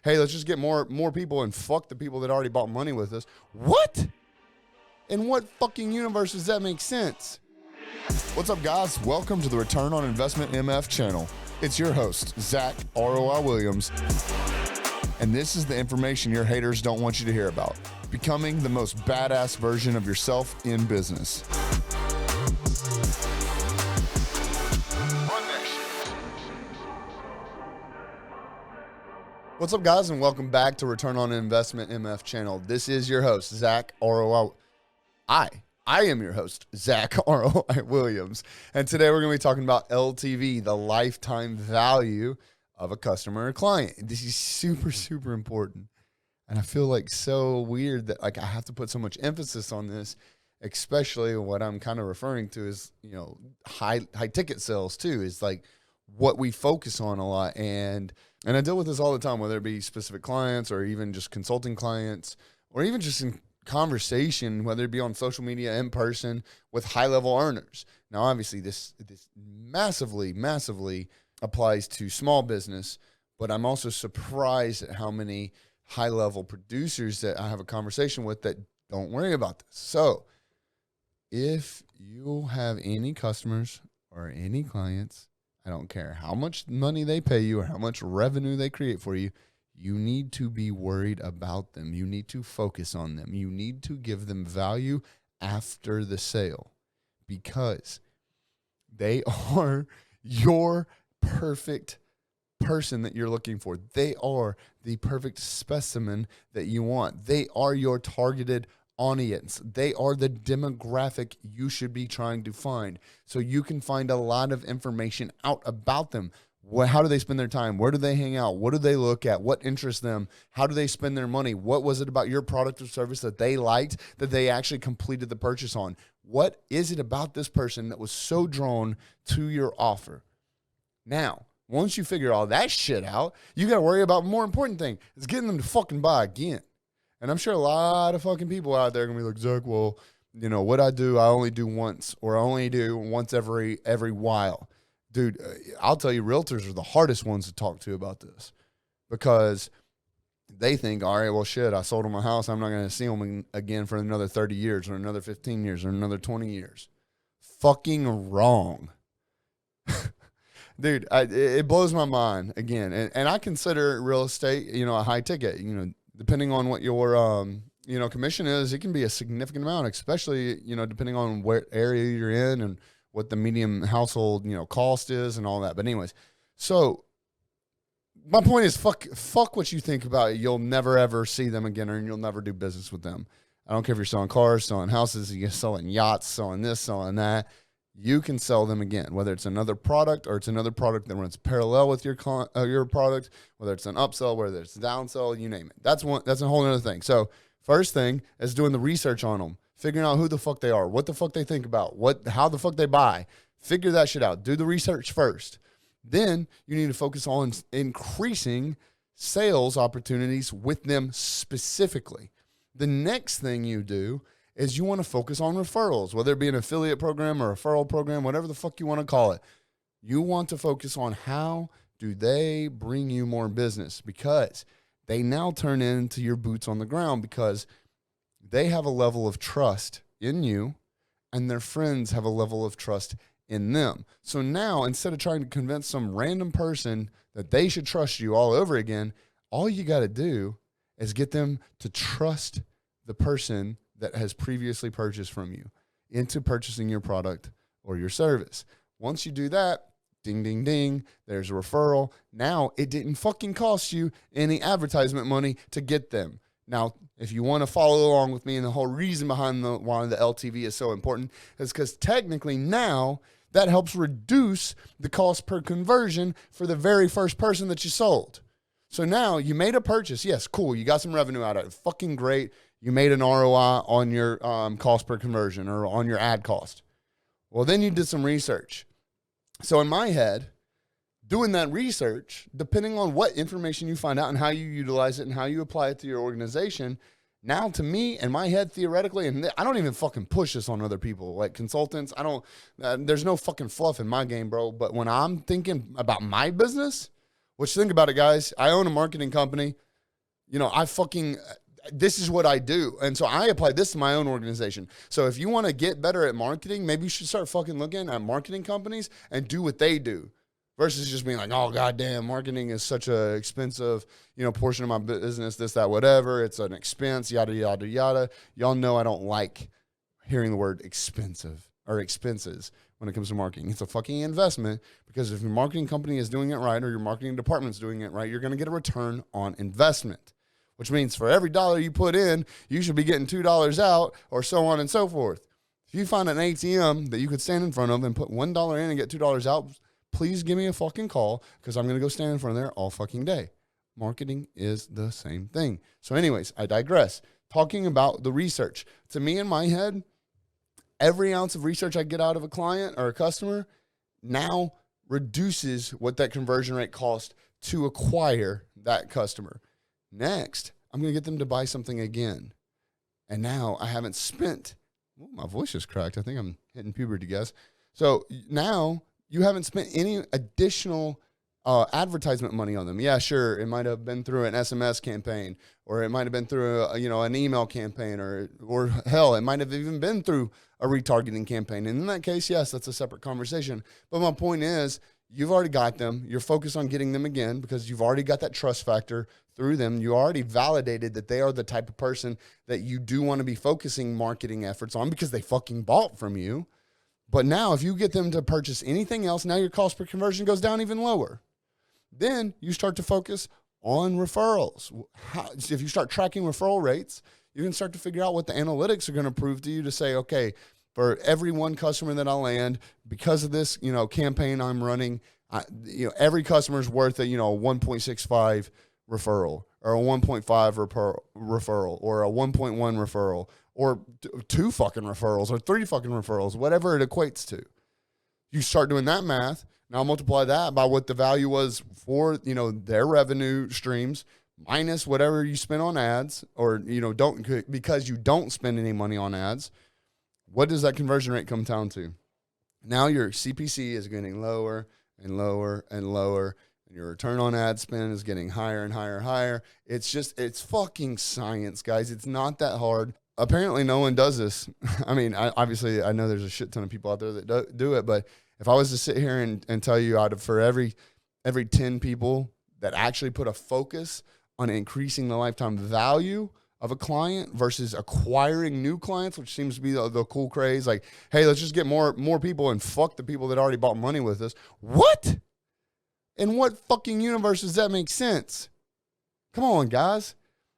hey, let's just get more people and fuck the people that already bought money with us. What? In what fucking universe does that make sense? What's up, guys? Welcome to the Return on Investment MF channel. It's your host, Zack ROI Williams, and this is the information your haters don't want you to hear about. Becoming the most badass version of yourself in business. What's up, guys, and welcome back to Return on Investment MF channel. This is your host, Zack ROI. I am your host, Zack ROI Williams, and today we're going to be talking about LTV, the lifetime value of a customer or client. This is super, super important, and I feel like so weird that I have to put so much emphasis on this, especially what I'm kind of referring to is, high ticket sales too, is like what we focus on a lot. And I deal with this all the time, whether it be specific clients or even just consulting clients or even just in conversation, whether it be on social media, in person, with high-level earners. Now, obviously, this massively applies to small business, but I'm also surprised at how many high-level producers that I have a conversation with that don't worry about this. So if you have any customers or any clients, I don't care how much money they pay you or how much revenue they create for you, you need to be worried about them. You need to focus on them. You need to give them value after the sale because they are your perfect person that you're looking for. They are the perfect specimen that you want. They are your targeted audience. They are the demographic you should be trying to find. So you can find a lot of information out about them. How do they spend their time? Where do they hang out? What do they look at? What interests them? How do they spend their money? What was it about your product or service that they liked that they actually completed the purchase on? What is it about this person that was so drawn to your offer? Now, once you figure all that shit out, you got to worry about a more important thing. It's getting them to fucking buy again. And I'm sure a lot of fucking people out there are going to be like, Zack, well, what I do, I only do once, or I only do once every while. Dude, I'll tell you, realtors are the hardest ones to talk to about this because they think, all right, well, shit, I sold them my house. I'm not going to see them again for another 30 years or another 15 years or another 20 years. Fucking wrong. Dude, it blows my mind again. And I consider real estate, a high ticket, depending on what your, commission is, it can be a significant amount, especially, depending on what area you're in and what the medium household, cost is and all that. But anyways, so my point is fuck what you think about it. You'll never, ever see them again, or you'll never do business with them. I don't care if you're selling cars, selling houses, you're selling yachts, selling this, selling that. You can sell them again, whether it's another product or it's another product that runs parallel with your product, whether it's an upsell, whether it's a downsell, you name it. That's a whole other thing. So first thing is doing the research on them, figuring out who the fuck they are, what the fuck they think about, how the fuck they buy. Figure that shit out. Do the research first. Then you need to focus on increasing sales opportunities with them specifically. The next thing you do is you want to focus on referrals, whether it be an affiliate program or a referral program, whatever the fuck you want to call it. You want to focus on how do they bring you more business, because they now turn into your boots on the ground because they have a level of trust in you and their friends have a level of trust in them. So now, instead of trying to convince some random person that they should trust you all over again, all you got to do is get them to trust the person that has previously purchased from you into purchasing your product or your service. Once you do that, ding, ding, ding, there's a referral. Now, it didn't fucking cost you any advertisement money to get them. Now, if you want to follow along with me, and the whole reason behind why the LTV is so important is because technically now that helps reduce the cost per conversion for the very first person that you sold. So now you made a purchase. Yes, cool. You got some revenue out of it. Fucking great. You made an ROI on your cost per conversion or on your ad cost. Well, then you did some research. So in my head, doing that research, depending on what information you find out and how you utilize it and how you apply it to your organization, now to me, in my head, theoretically, and I don't even fucking push this on other people, like consultants, there's no fucking fluff in my game, bro. But when I'm thinking about my business, which think about it, guys, I own a marketing company. this is what I do. And so I apply this to my own organization. So if you want to get better at marketing, maybe you should start fucking looking at marketing companies and do what they do versus just being like, oh, goddamn, marketing is such a expensive, portion of my business, this, that, whatever. It's an expense, yada, yada, yada. Y'all know I don't like hearing the word expensive or expenses when it comes to marketing. It's a fucking investment because if your marketing company is doing it right or your marketing department's doing it right, you're going to get a return on investment. Which means for every dollar you put in, you should be getting $2 out or so on and so forth. If you find an ATM that you could stand in front of and put $1 in and get $2 out, please give me a fucking call because I'm going to go stand in front of there all fucking day. Marketing is the same thing. So anyways, I digress. Talking about the research. To me in my head, every ounce of research I get out of a client or a customer now reduces what that conversion rate cost to acquire that customer. Next, I'm going to get them to buy something again. And now I haven't spent, my voice is cracked. I think I'm hitting puberty, guys. So now you haven't spent any additional advertisement money on them. Yeah, sure. It might have been through an SMS campaign, or it might have been through an email campaign, or hell, it might have even been through a retargeting campaign. And in that case, yes, that's a separate conversation. But my point is, you've already got them. You're focused on getting them again because you've already got that trust factor through them. You already validated that they are the type of person that you do want to be focusing marketing efforts on because they fucking bought from you. But now if you get them to purchase anything else, now your cost per conversion goes down even lower. Then you start to focus on referrals. If you start tracking referral rates, you can start to figure out what the analytics are going to prove to you to say, okay, for every one customer that I land, because of this, campaign I'm running, every customer is worth a 1.65 referral, or a 1.5 referral, or a 1.1 referral, or 2 fucking referrals, or 3 fucking referrals, whatever it equates to. You start doing that math. Now multiply that by what the value was for their revenue streams minus whatever you spend on ads, or because you don't spend any money on ads. What does that conversion rate come down to? Now your CPC is getting lower and lower and lower, and your return on ad spend is getting higher and higher and higher. It's fucking science, guys. It's not that hard. Apparently no one does this. I mean, obviously I know there's a shit ton of people out there that do it, but if I was to sit here and tell you for every 10 people that actually put a focus on increasing the lifetime value of a client versus acquiring new clients, which seems to be the cool craze. Like, hey, let's just get more people and fuck the people that already bought money with us. What? In what fucking universe does that make sense? Come on, guys.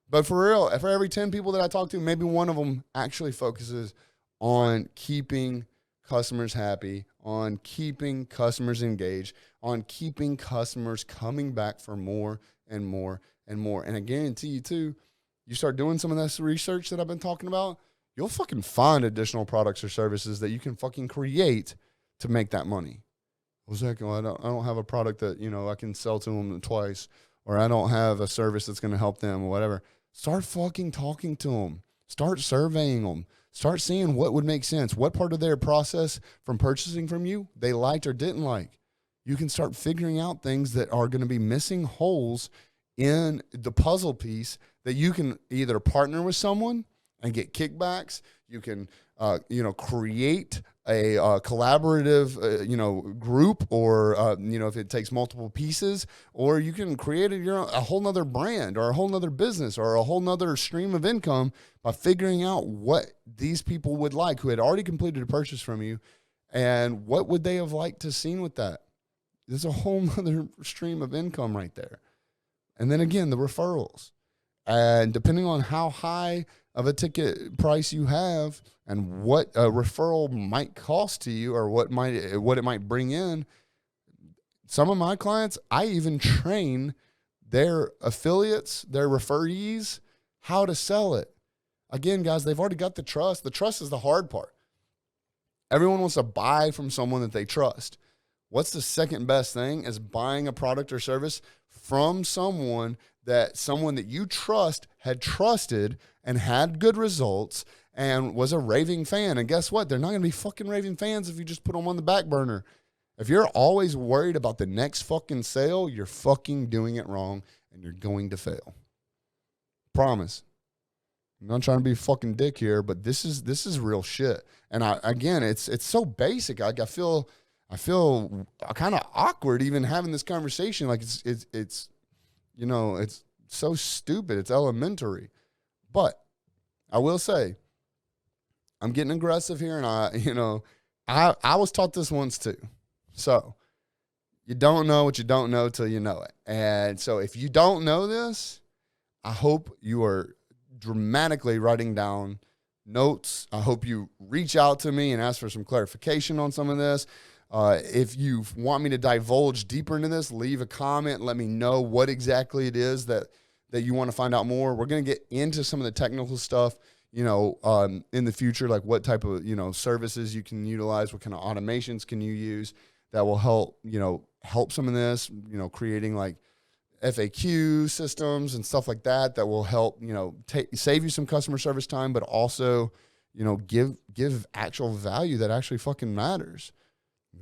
But for real, for every 10 people that I talk to, maybe one of them actually focuses on keeping customers happy, on keeping customers engaged, on keeping customers coming back for more and more and more. And I guarantee you too, you start doing some of this research that I've been talking about, you'll fucking find additional products or services that you can fucking create to make that money. Well, Zack, I don't have a product that, I can sell to them twice, or I don't have a service that's going to help them or whatever. Start fucking talking to them. Start surveying them. Start seeing what would make sense. What part of their process from purchasing from you they liked or didn't like. You can start figuring out things that are going to be missing holes in the puzzle piece that you can either partner with someone and get kickbacks. You can, create a collaborative, group, or, if it takes multiple pieces, or you can create a whole nother brand or a whole nother business or a whole nother stream of income by figuring out what these people would like who had already completed a purchase from you, and what would they have liked to seen with that. There's a whole nother stream of income right there. And then again, the referrals. And depending on how high of a ticket price you have and what a referral might cost to you, or what it might bring in, some of my clients, I even train their affiliates, their referees, how to sell it. Again, guys, they've already got the trust. The trust is the hard part. Everyone wants to buy from someone that they trust. What's the second best thing is buying a product or service from someone that you trust had trusted and had good results and was a raving fan. And guess what? They're not going to be fucking raving fans if you just put them on the back burner. If you're always worried about the next fucking sale, you're fucking doing it wrong and you're going to fail. Promise. I'm not trying to be a fucking dick here, but this is real shit. And it's so basic. I feel kind of awkward even having this conversation. Like it's it's so stupid. It's elementary. But I will say, I'm getting aggressive here, and I was taught this once too. So you don't know what you don't know till you know it. And so if you don't know this, I hope you are dramatically writing down notes. I hope you reach out to me and ask for some clarification on some of this. If you want me to divulge deeper into this, leave a comment. Let me know what exactly it is that you want to find out more. We're going to get into some of the technical stuff, in the future, like what type of, services you can utilize, what kind of automations can you use that will help some of this, creating like FAQ systems and stuff like that will help, save you some customer service time, but also, give actual value that actually fucking matters.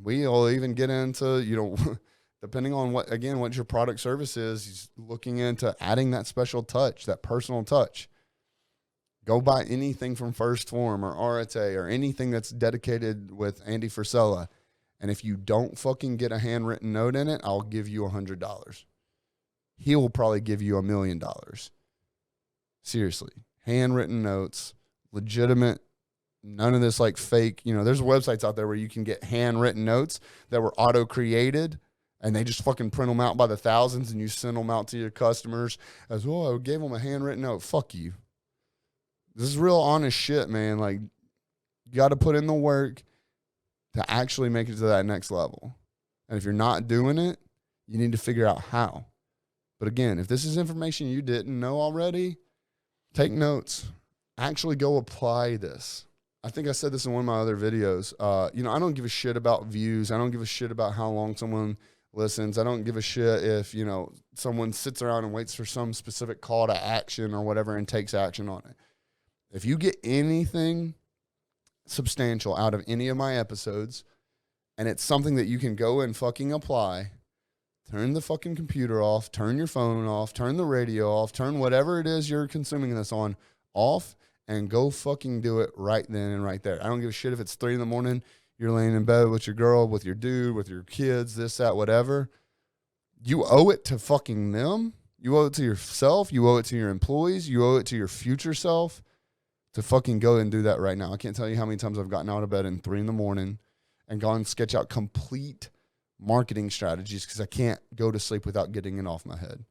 We'll even get into, depending on what your product service is, looking into adding that special touch, that personal touch. Go buy anything from First Form or Arete or anything that's dedicated with Andy Frisella. And if you don't fucking get a handwritten note in it, I'll give you $100. He will probably give you $1 million. Seriously. Handwritten notes, legitimate, none of this like fake. There's websites out there where you can get handwritten notes that were auto-created, and they just fucking print them out by the thousands, and you send them out to your customers as, I gave them a handwritten note. Fuck you. This is real honest shit, man. Like, you got to put in the work to actually make it to that next level. And if you're not doing it, you need to figure out how. But again, if this is information you didn't know already, take notes. Actually go apply this. I think I said this in one of my other videos. I don't give a shit about views. I don't give a shit about how long someone listens. I don't give a shit if, someone sits around and waits for some specific call to action or whatever and takes action on it. If you get anything substantial out of any of my episodes, and it's something that you can go and fucking apply, turn the fucking computer off, turn your phone off, turn the radio off, turn whatever it is you're consuming this on off, and go fucking do it right then and right there. I don't give a shit if it's 3 a.m, you're laying in bed with your girl, with your dude, with your kids, this, that, whatever. You owe it to fucking them. You owe it to yourself. You owe it to your employees. You owe it to your future self to fucking go and do that right now. I can't tell you how many times I've gotten out of bed in 3 a.m. and gone and sketch out complete marketing strategies because I can't go to sleep without getting it off my head.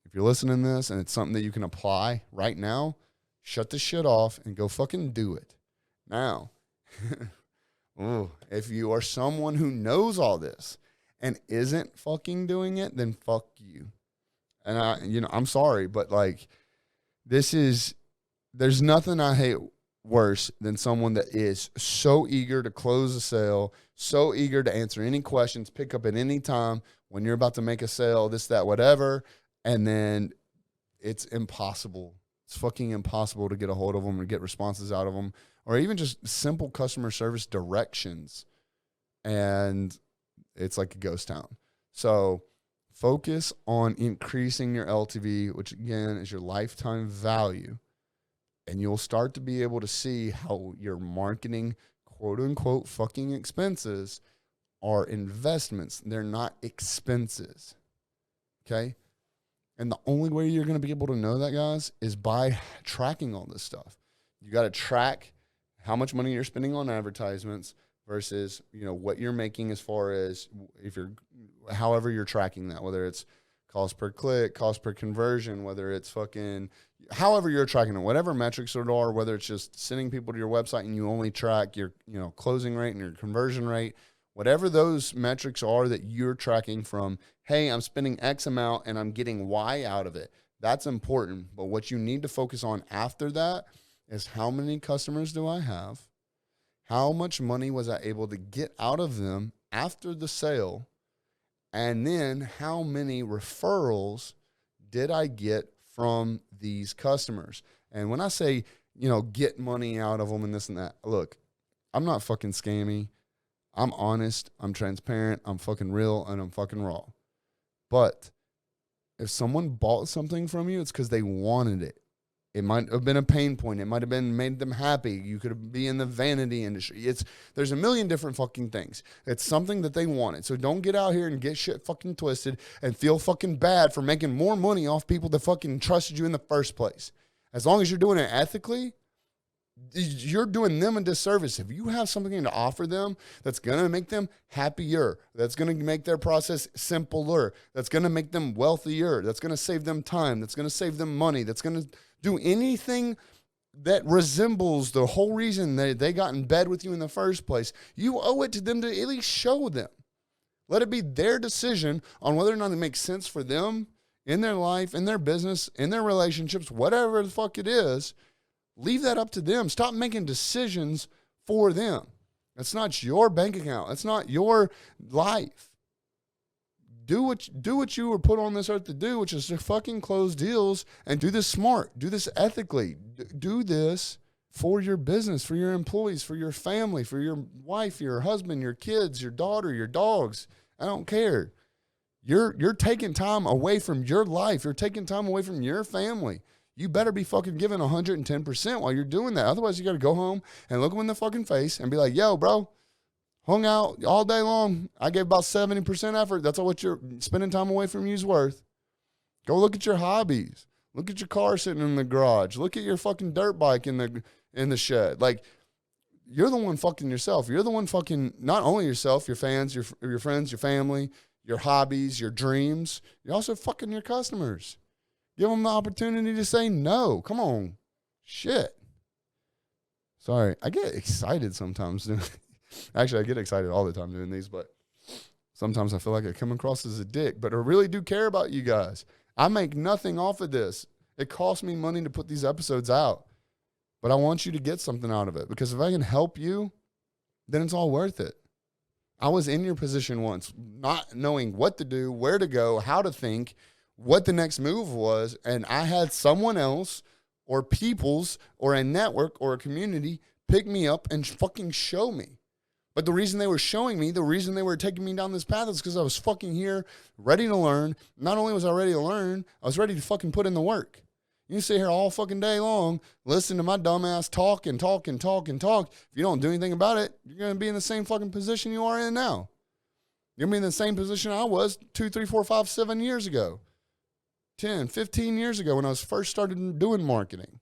If you're listening to this and it's something that you can apply right now, shut this shit off and go fucking do it. Now, if you are someone who knows all this and isn't fucking doing it, then fuck you. And I'm sorry, but like, there's nothing I hate worse than someone that is so eager to close a sale, so eager to answer any questions, pick up at any time when you're about to make a sale, this, that, whatever, and then it's impossible. It's fucking impossible to get a hold of them or get responses out of them, or even just simple customer service directions. And it's like a ghost town. So focus on increasing your LTV, which again is your lifetime value. And you'll start to be able to see how your marketing, quote unquote, fucking expenses are investments. They're not expenses. Okay? And the only way you're going to be able to know that, guys, is by tracking all this stuff. You got to track how much money you're spending on advertisements versus, what you're making as far as however you're tracking that, whether it's cost per click, cost per conversion, whether it's fucking, however you're tracking it, whatever metrics it are, whether it's just sending people to your website and you only track your, closing rate and your conversion rate, whatever those metrics are that you're tracking from, hey, I'm spending X amount and I'm getting Y out of it. That's important. But what you need to focus on after that is how many customers do I have? How much money was I able to get out of them after the sale? And then how many referrals did I get from these customers? And when I say, get money out of them and this and that, look, I'm not fucking scammy. I'm honest. I'm transparent. I'm fucking real and I'm fucking raw. But if someone bought something from you, it's because they wanted it. It might have been a pain point. It might have been made them happy. You could be in the vanity industry. There's a million different fucking things. It's something that they wanted. So don't get out here and get shit fucking twisted and feel fucking bad for making more money off people that fucking trusted you in the first place. As long as you're doing it ethically, you're doing them a disservice. If you have something to offer them that's going to make them happier, that's going to make their process simpler, that's going to make them wealthier, that's going to save them time, that's going to save them money, that's going to do anything that resembles the whole reason that they got in bed with you in the first place, you owe it to them to at least show them. Let it be their decision on whether or not it makes sense for them in their life, in their business, in their relationships, whatever the fuck it is. Leave that up to them. Stop making decisions for them. That's not your bank account. That's not your life. Do what you were put on this earth to do, which is to fucking close deals and do this smart. Do this ethically. Do this for your business, for your employees, for your family, for your wife, your husband, your kids, your daughter, your dogs. I don't care. You're taking time away from your life. You're taking time away from your family. You better be fucking giving 110% while you're doing that. Otherwise, you got to go home and look them in the fucking face and be like, yo, bro, hung out all day long. I gave about 70% effort. That's all what you're spending time away from you's worth. Go look at your hobbies. Look at your car sitting in the garage. Look at your fucking dirt bike in the shed. Like, you're the one fucking yourself. You're the one fucking not only yourself, your fans, your friends, your family, your hobbies, your dreams. You're also fucking your customers. Give them the opportunity to say no. Come on. Shit. Sorry. I get excited sometimes. Actually, I get excited all the time doing these, but sometimes I feel like I come across as a dick. But I really do care about you guys. I make nothing off of this. It costs me money to put these episodes out. But I want you to get something out of it. Because if I can help you, then it's all worth it. I was in your position once, not knowing what to do, where to go, how to think, what the next move was, and I had someone else or people's or a network or a community pick me up and fucking show me. But the reason they were showing me, the reason they were taking me down this path is because I was fucking here, ready to learn. Not only was I ready to learn, I was ready to fucking put in the work. You sit here all fucking day long, listen to my dumb ass talk and talk and talk and talk. If you don't do anything about it, you're going to be in the same fucking position you are in now. You're going to be in the same position I was 2, 3, 4, 5, 7 years ago. 10, 15 years ago when I was first started doing marketing.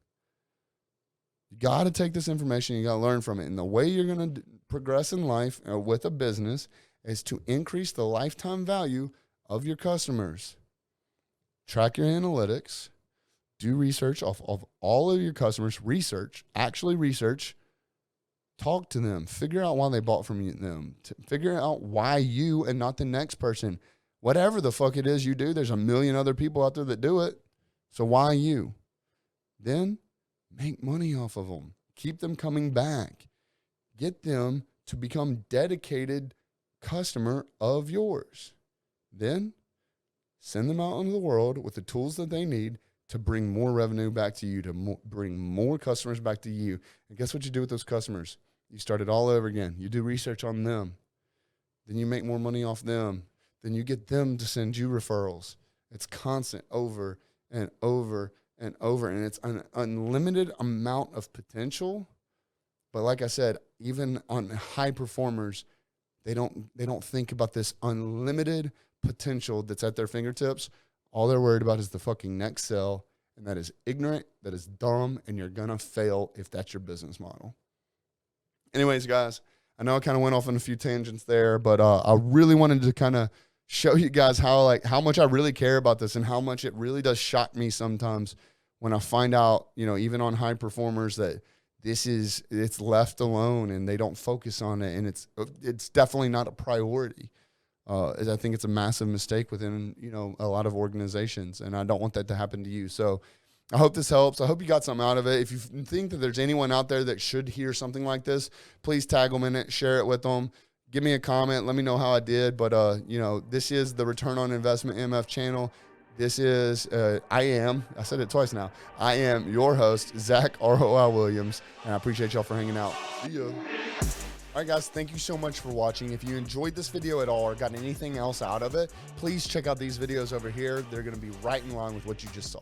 You got to take this information. You got to learn from it. And the way you're going to progress in life with a business is to increase the lifetime value of your customers. Track your analytics. Do research of all of your customers. Actually research. Talk to them. Figure out why they bought from them. Figure out why you and not the next person. Whatever the fuck it is you do, there's a million other people out there that do it. So why you? Then make money off of them. Keep them coming back. Get them to become dedicated customer of yours. Then send them out into the world with the tools that they need to bring more revenue back to you, to bring more customers back to you. And guess what you do with those customers? You start it all over again. You do research on them. Then you make more money off them. Then you get them to send you referrals. It's constant over and over and over. And it's an unlimited amount of potential. But like I said, even on high performers, they don't think about this unlimited potential that's at their fingertips. All they're worried about is the fucking next sale. And that is ignorant, that is dumb, and you're going to fail if that's your business model. Anyways, guys, I know I kind of went off on a few tangents there, but I really wanted to kind of show you guys how much I really care about this and how much it really does shock me sometimes when I find out, even on high performers that it's left alone and they don't focus on it, and it's definitely not a priority. I think it's a massive mistake within, a lot of organizations, and I don't want that to happen to you. So I hope this helps. I hope you got something out of it. If you think that there's anyone out there that should hear something like this, please tag them in it, share it with them. Give me a comment. Let me know how I did. But, this is the Return on Investment MF channel. This is, I said it twice now. I am your host, Zack ROI Williams, and I appreciate y'all for hanging out. See ya. All right, guys, thank you so much for watching. If you enjoyed this video at all or got anything else out of it, please check out these videos over here. They're going to be right in line with what you just saw.